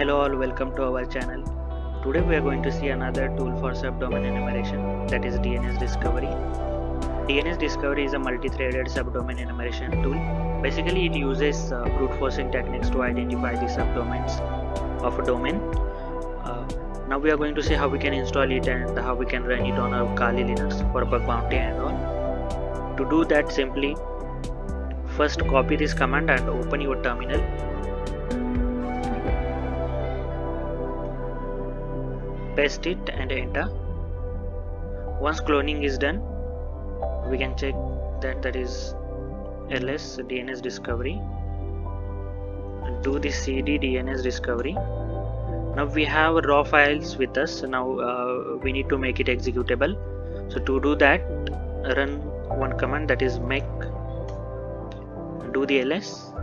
Hello all, welcome to our channel. Today we are going to see another tool for subdomain enumeration, that is DNS-Discovery. DNS-Discovery is a multi-threaded subdomain enumeration tool. Basically it uses brute forcing techniques to identify the subdomains of a domain. Now we are going to see how we can install it and how we can run it on our Kali Linux for bug bounty and all. To do that, simply first copy this command and open your terminal. Paste it and enter. Once cloning is done, we can check that is ls DNS discovery. Do the cd DNS discovery. Now we have raw files with us. Now we need to make it executable. So to do that, run one command, that is make. Do the ls.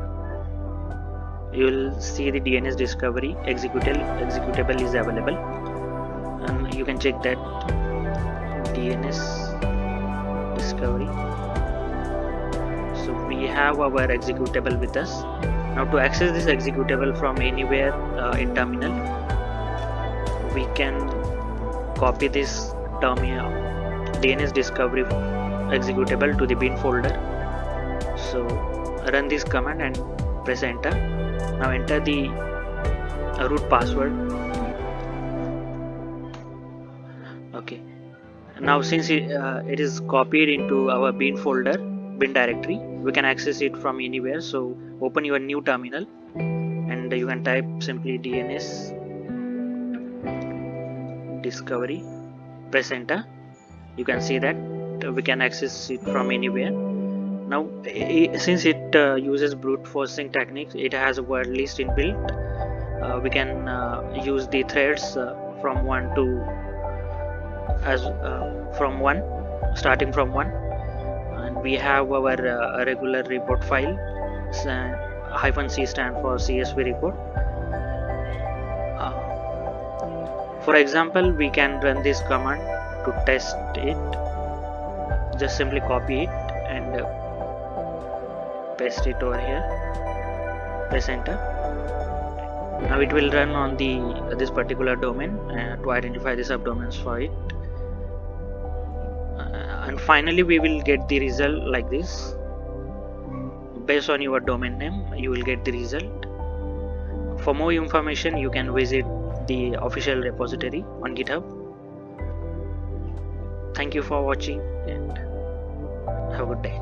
You will see the DNS discovery executable is available. And you can check that DNS discovery. So we have our executable with us. Now to access this executable from anywhere in terminal, we can copy this terminal DNS discovery executable to the bin folder. So run this command and press enter. Now enter the root password. Okay, now since it is copied into our bin folder, bin directory, we can access it from anywhere. So open your new terminal and you can type simply DNS discovery, press enter. You can see that we can access it from anywhere. Now since it uses brute forcing techniques, it has a word list inbuilt. We can use the threads from 1 to starting from 1, and we have our regular report file. -c stand for CSV report. For example, we can run this command to test it. Just simply copy it and paste it over here, press enter. Now it will run on this particular domain to identify the subdomains for it. And finally we will get the result like this. Based on your domain name, you will get the result. For more information, you can visit the official repository on GitHub. Thank you for watching and have a good day.